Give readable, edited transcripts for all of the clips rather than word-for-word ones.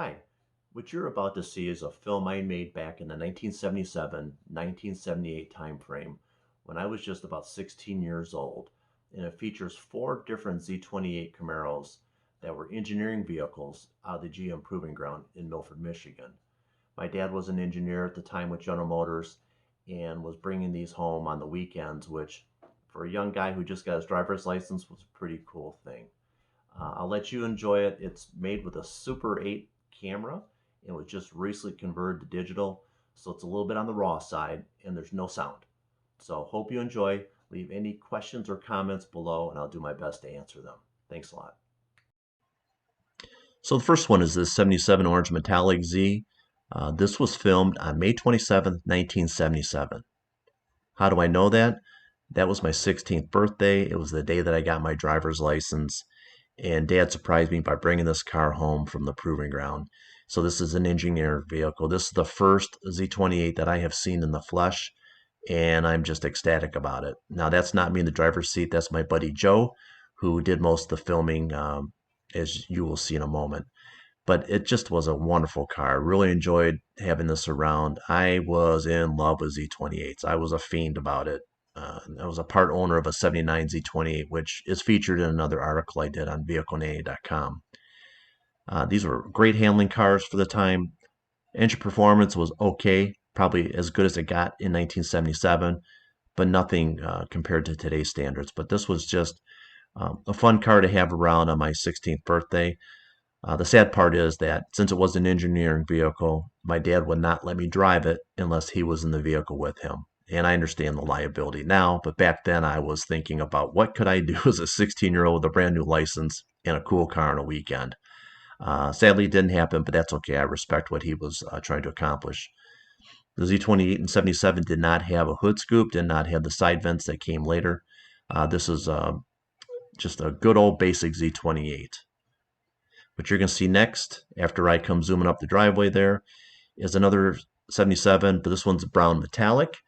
Hi, what you're about to see is a film I made back in the 1977-1978 time frame when I was just about 16 years old, and it features four different Z28 Camaros that were engineering vehicles out of the GM Proving Ground in Milford, Michigan. My dad was an engineer at the time with General Motors and was bringing these home on the weekends, which for a young guy who just got his driver's license was a pretty cool thing. I'll let you enjoy it. It's made with a Super 8 camera. It was just recently converted to digital, so it's a little bit on the raw side and there's no sound. So hope you enjoy. Leave any questions or comments below and I'll do my best to answer them. Thanks a lot. So the first one is this 77 Orange Metallic Z. This was filmed on May 27th, 1977. How do I know that? That was my 16th birthday. It was the day that I got my driver's license. And Dad surprised me by bringing this car home from the proving ground. So this is an engineered vehicle. This is the first Z28 that I have seen in the flesh, and I'm just ecstatic about it. Now, that's not me in the driver's seat. That's my buddy Joe, who did most of the filming, as you will see in a moment. But it just was a wonderful car. Really enjoyed having this around. I was in love with Z28s. I was a fiend about it. I was a part owner of a 79 Z28, which is featured in another article I did on vehicle90.com. These were great handling cars for the time. Engine performance was okay, probably as good as it got in 1977, but nothing compared to today's standards. But this was just a fun car to have around on my 16th birthday. The sad part is that since it was an engineering vehicle, my dad would not let me drive it unless he was in the vehicle with him. And I understand the liability now, but back then I was thinking about what could I do as a 16-year-old with a brand new license and a cool car on a weekend. Sadly, it didn't happen, but that's okay. I respect what he was trying to accomplish. The Z28 and 77 did not have a hood scoop, did not have the side vents that came later. This is just a good old basic Z28. What you're going to see next, after I come zooming up the driveway there, is another 77, but this one's brown metallic.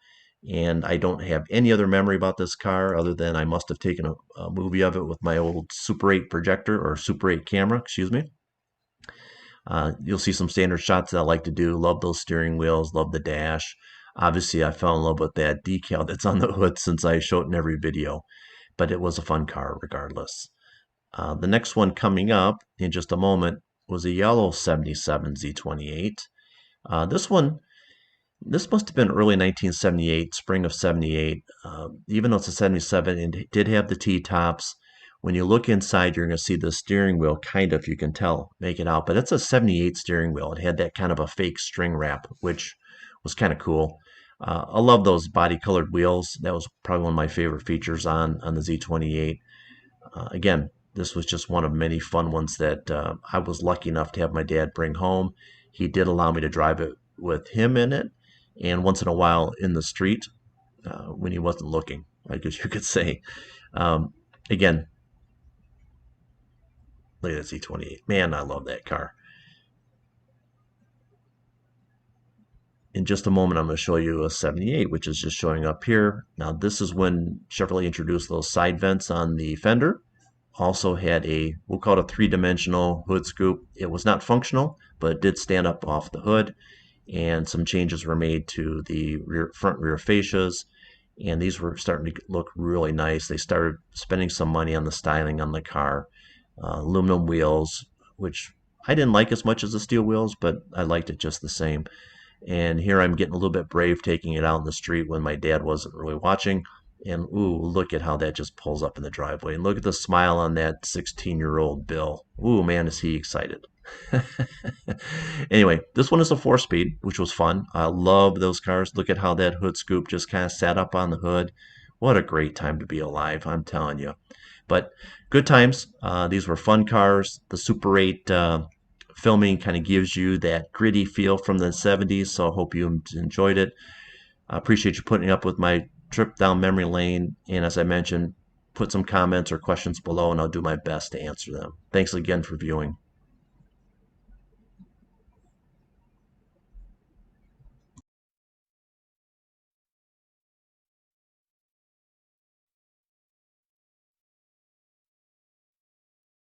And I don't have any other memory about this car other than I must have taken a movie of it with my old Super 8 projector or Super 8 camera, excuse me. You'll see some standard shots that I like to do. Love those steering wheels, love the dash. Obviously, I fell in love with that decal that's on the hood since I show it in every video, but it was a fun car regardless. The next one coming up in just a moment was a yellow 77 Z28. This must have been early 1978, spring of 78. Even though it's a 77, it did have the T-tops. When you look inside, you're going to see the steering wheel, kind of, you can tell, make it out. But it's a 78 steering wheel. It had that kind of a fake string wrap, which was kind of cool. I love those body-colored wheels. That was probably one of my favorite features on the Z28. Again, this was just one of many fun ones that I was lucky enough to have my dad bring home. He did allow me to drive it with him in it, and once in a while in the street when he wasn't looking, I guess you could say. Again, look at that Z28. Man, I love that car. In just a moment, I'm going to show you a 78, which is just showing up here. Now, this is when Chevrolet introduced those side vents on the fender. Also had we'll call it a three-dimensional hood scoop. It was not functional, but it did stand up off the hood. And some changes were made to the front rear fascias. And these were starting to look really nice. They started spending some money on the styling on the car. Aluminum wheels, which I didn't like as much as the steel wheels, but I liked it just the same. And here I'm getting a little bit brave taking it out in the street when my dad wasn't really watching. And ooh, look at how that just pulls up in the driveway. And look at the smile on that 16-year-old Bill. Ooh, man, is he excited. Anyway, this one is a 4-speed, which was fun. I love those cars. Look at how that hood scoop just kind of sat up on the hood. What a great time to be alive, I'm telling you. But good times. These were fun cars. The Super 8 filming kind of gives you that gritty feel from the 70s, so I hope you enjoyed it. I appreciate you putting up with my trip down memory lane, and as I mentioned, put some comments or questions below and I'll do my best to answer them. Thanks again for viewing.